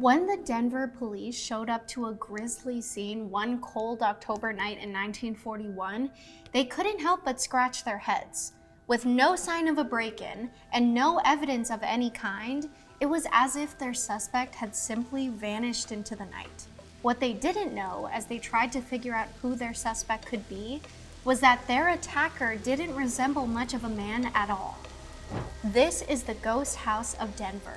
When the Denver police showed up to a grisly scene one cold October night in 1941, they couldn't help but scratch their heads. With no sign of a break-in and no evidence of any kind, it was as if their suspect had simply vanished into the night. What they didn't know, as they tried to figure out who their suspect could be, was that their attacker didn't resemble much of a man at all. This is the ghost house of Denver.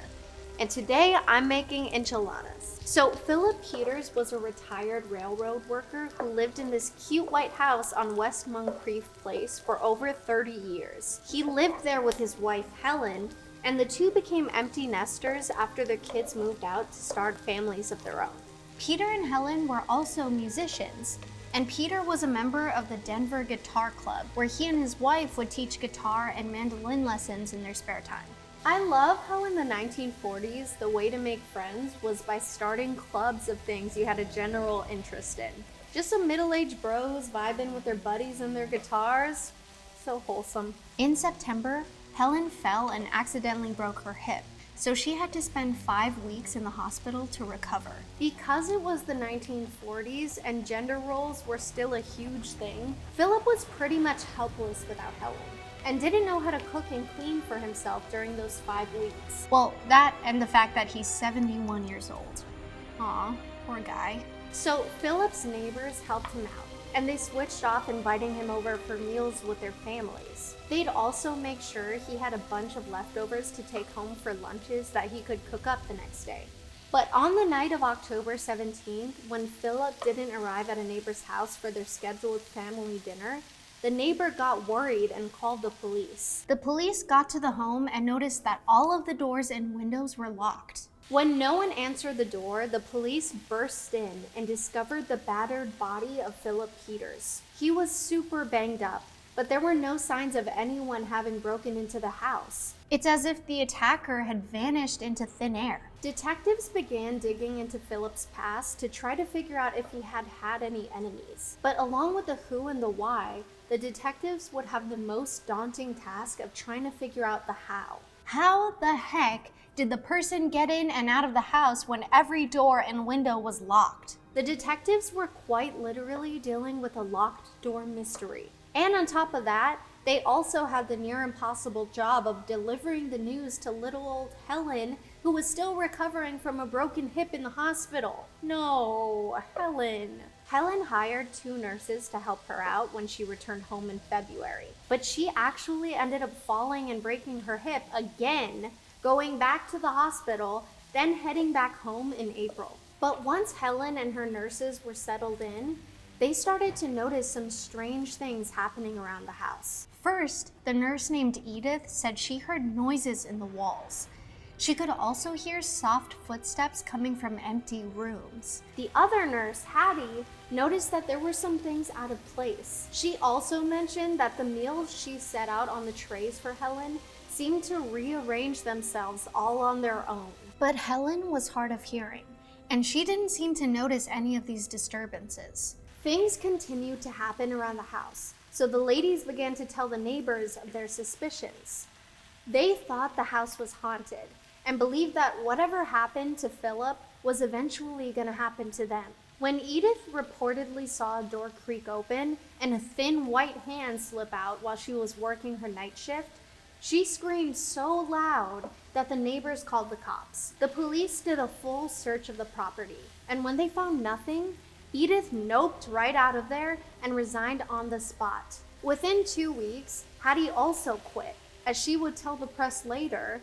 And today I'm making enchiladas. So Philip Peters was a retired railroad worker who lived in this cute white house on West Moncrief Place for over 30 years. He lived there with his wife Helen, and the two became empty nesters after their kids moved out to start families of their own. Peter and Helen were also musicians, and Peter was a member of the Denver Guitar Club, where he and his wife would teach guitar and mandolin lessons in their spare time. I love how in the 1940s, the way to make friends was by starting clubs of things you had a general interest in. Just some middle-aged bros vibing with their buddies and their guitars. So wholesome. In September, Helen fell and accidentally broke her hip, so she had to spend 5 weeks in the hospital to recover. Because it was the 1940s and gender roles were still a huge thing, Philip was pretty much helpless without Helen, and didn't know how to cook and clean for himself during those 5 weeks. Well, that and the fact that he's 71 years old. Aw, poor guy. So Philip's neighbors helped him out, and they switched off inviting him over for meals with their families. They'd also make sure he had a bunch of leftovers to take home for lunches that he could cook up the next day. But on the night of October 17th, when Philip didn't arrive at a neighbor's house for their scheduled family dinner, the neighbor got worried and called the police. The police got to the home and noticed that all of the doors and windows were locked. When no one answered the door, the police burst in and discovered the battered body of Philip Peters. He was super banged up, but there were no signs of anyone having broken into the house. It's as if the attacker had vanished into thin air. Detectives began digging into Philip's past to try to figure out if he had had any enemies. But along with the who and the why, the detectives would have the most daunting task of trying to figure out the how. How the heck did the person get in and out of the house when every door and window was locked? The detectives were quite literally dealing with a locked door mystery. And on top of that, they also had the near impossible job of delivering the news to little old Helen, who was still recovering from a broken hip in the hospital. No, Helen. Helen hired 2 nurses to help her out when she returned home in February. But she actually ended up falling and breaking her hip again, going back to the hospital, then heading back home in April. But once Helen and her nurses were settled in, they started to notice some strange things happening around the house. First, the nurse named Edith said she heard noises in the walls. She could also hear soft footsteps coming from empty rooms. The other nurse, Hattie, noticed that there were some things out of place. She also mentioned that the meals she set out on the trays for Helen seemed to rearrange themselves all on their own. But Helen was hard of hearing, and she didn't seem to notice any of these disturbances. Things continued to happen around the house, so the ladies began to tell the neighbors of their suspicions. They thought the house was haunted and believed that whatever happened to Philip was eventually going to happen to them. When Edith reportedly saw a door creak open and a thin white hand slip out while she was working her night shift, she screamed so loud that the neighbors called the cops. The police did a full search of the property, and when they found nothing, Edith noped right out of there and resigned on the spot. Within 2 weeks, Hattie also quit. As she would tell the press later,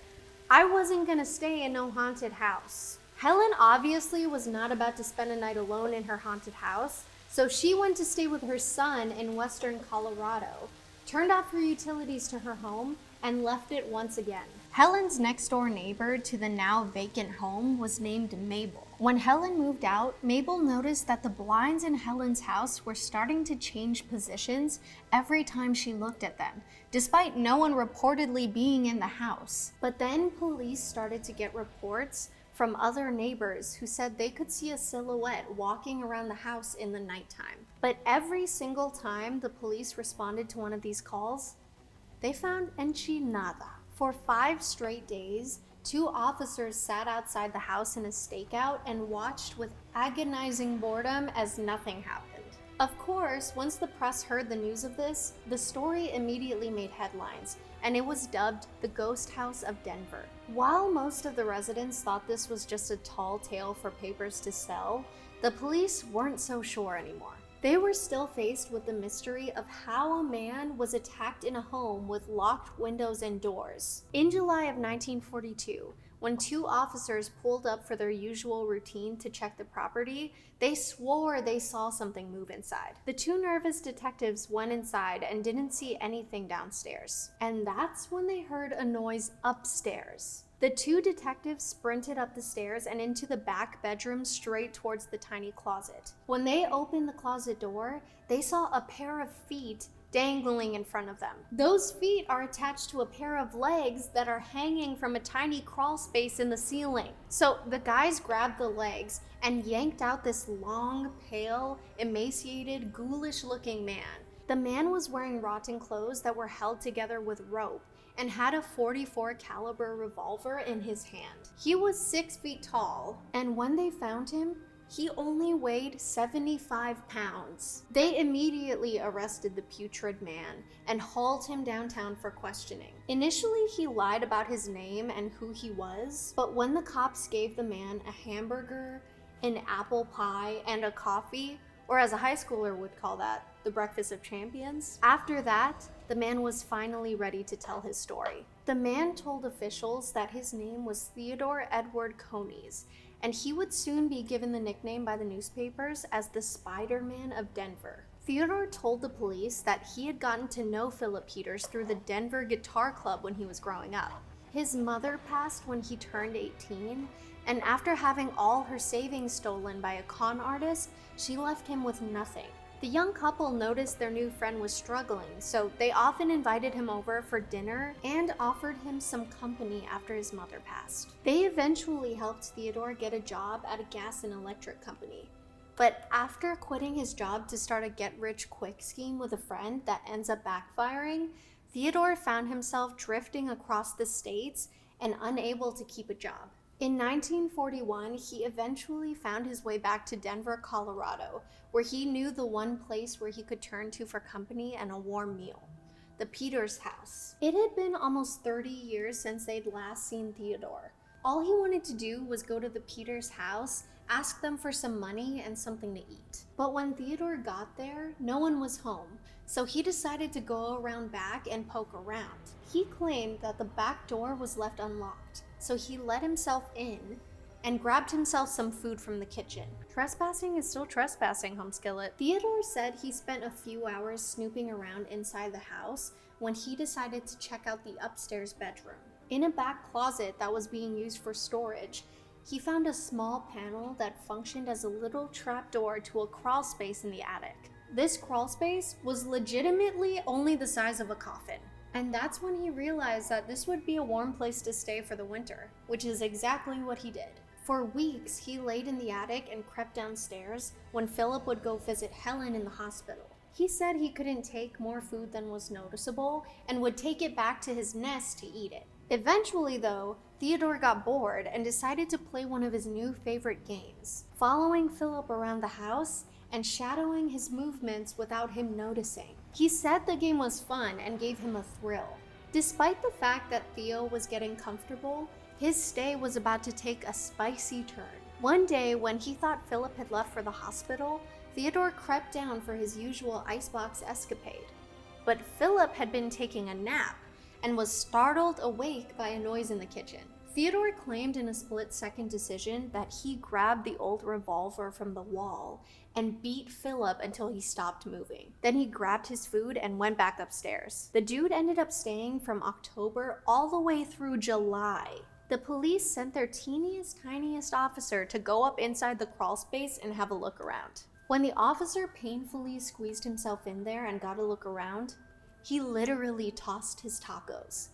"I wasn't gonna stay in no haunted house." Helen obviously was not about to spend a night alone in her haunted house, so she went to stay with her son in western Colorado, turned off her utilities to her home, and left it once again. Helen's next door neighbor to the now vacant home was named Mabel. When Helen moved out, Mabel noticed that the blinds in Helen's house were starting to change positions every time she looked at them, despite no one reportedly being in the house. But then police started to get reports from other neighbors who said they could see a silhouette walking around the house in the nighttime. But every single time the police responded to one of these calls, they found enchilada. For 5 straight days, 2 officers sat outside the house in a stakeout and watched with agonizing boredom as nothing happened. Of course, once the press heard the news of this, the story immediately made headlines, and it was dubbed the Ghost House of Denver. While most of the residents thought this was just a tall tale for papers to sell, the police weren't so sure anymore. They were still faced with the mystery of how a man was attacked in a home with locked windows and doors. In July of 1942, when 2 officers pulled up for their usual routine to check the property, they swore they saw something move inside. The 2 nervous detectives went inside and didn't see anything downstairs. And that's when they heard a noise upstairs. The 2 detectives sprinted up the stairs and into the back bedroom straight towards the tiny closet. When they opened the closet door, they saw a pair of feet dangling in front of them. Those feet are attached to a pair of legs that are hanging from a tiny crawl space in the ceiling. So the guys grabbed the legs and yanked out this long, pale, emaciated, ghoulish-looking man. The man was wearing rotten clothes that were held together with rope and had a .44 caliber revolver in his hand. He was 6 feet tall, and when they found him, he only weighed 75 pounds. They immediately arrested the putrid man and hauled him downtown for questioning. Initially, he lied about his name and who he was, but when the cops gave the man a hamburger, an apple pie, and a coffee, or as a high schooler would call that, the breakfast of champions, after that, the man was finally ready to tell his story. The man told officials that his name was Theodore Edward Coneys, and he would soon be given the nickname by the newspapers as the Spider-Man of Denver. Theodore told the police that he had gotten to know Philip Peters through the Denver Guitar Club when he was growing up. His mother passed when he turned 18, and after having all her savings stolen by a con artist, she left him with nothing. The young couple noticed their new friend was struggling, so they often invited him over for dinner and offered him some company after his mother passed. They eventually helped Theodore get a job at a gas and electric company. But after quitting his job to start a get-rich-quick scheme with a friend that ends up backfiring, Theodore found himself drifting across the states and unable to keep a job. In 1941, he eventually found his way back to Denver, Colorado, where he knew the one place where he could turn to for company and a warm meal: the Peters house. It had been almost 30 years since they'd last seen Theodore. All he wanted to do was go to the Peters house, ask them for some money and something to eat. But when Theodore got there, no one was home, so he decided to go around back and poke around. He claimed that the back door was left unlocked, so he let himself in and grabbed himself some food from the kitchen. Trespassing is still trespassing, home skillet. Theodore said he spent a few hours snooping around inside the house when he decided to check out the upstairs bedroom. In a back closet that was being used for storage, he found a small panel that functioned as a little trapdoor to a crawl space in the attic. This crawl space was legitimately only the size of a coffin. And that's when he realized that this would be a warm place to stay for the winter, which is exactly what he did. For weeks, he laid in the attic and crept downstairs when Philip would go visit Helen in the hospital. He said he couldn't take more food than was noticeable and would take it back to his nest to eat it. Eventually, though, Theodore got bored and decided to play one of his new favorite games, following Philip around the house and shadowing his movements without him noticing. He said the game was fun and gave him a thrill. Despite the fact that Theo was getting comfortable, his stay was about to take a spicy turn. One day, when he thought Philip had left for the hospital, Theodore crept down for his usual icebox escapade. But Philip had been taking a nap and was startled awake by a noise in the kitchen. Theodore claimed in a split-second decision that he grabbed the old revolver from the wall and beat Philip until he stopped moving. Then he grabbed his food and went back upstairs. The dude ended up staying from October all the way through July. The police sent their teeniest, tiniest officer to go up inside the crawl space and have a look around. When the officer painfully squeezed himself in there and got a look around, he literally tossed his tacos.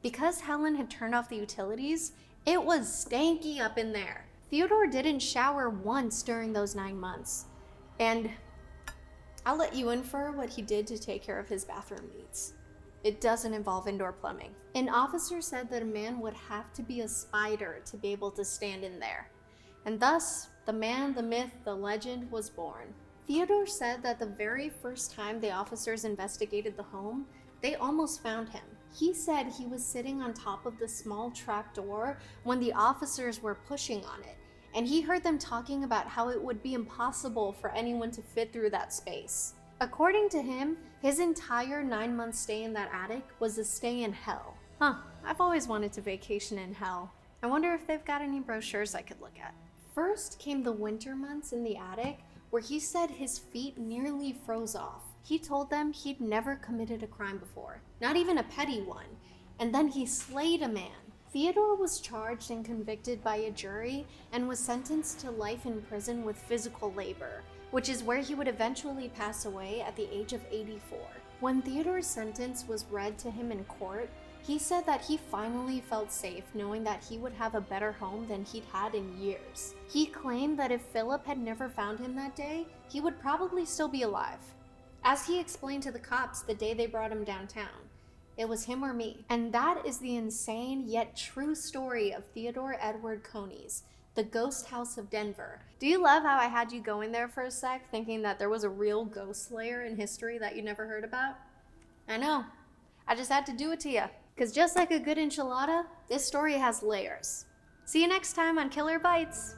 Because Helen had turned off the utilities, it was stanky up in there. Theodore didn't shower once during those 9 months. And I'll let you infer what he did to take care of his bathroom needs. It doesn't involve indoor plumbing. An officer said that a man would have to be a spider to be able to stand in there. And thus, the man, the myth, the legend was born. Theodore said that the very first time the officers investigated the home, they almost found him. He said he was sitting on top of the small trap door when the officers were pushing on it, and he heard them talking about how it would be impossible for anyone to fit through that space. According to him, his entire 9-month stay in that attic was a stay in hell. I've always wanted to vacation in hell. I wonder if they've got any brochures I could look at. First came the winter months in the attic, where he said his feet nearly froze off. He told them he'd never committed a crime before, not even a petty one, and then he slayed a man. Theodore was charged and convicted by a jury and was sentenced to life in prison with physical labor, which is where he would eventually pass away at the age of 84. When Theodore's sentence was read to him in court, he said that he finally felt safe knowing that he would have a better home than he'd had in years. He claimed that if Philip had never found him that day, he would probably still be alive. As he explained to the cops the day they brought him downtown, it was him or me. And that is the insane yet true story of Theodore Edward Coney's, the ghost house of Denver. Do you love how I had you go in there for a sec thinking that there was a real ghost slayer in history that you never heard about? I know. I just had to do it to you. Because just like a good enchilada, this story has layers. See you next time on Killer Bites.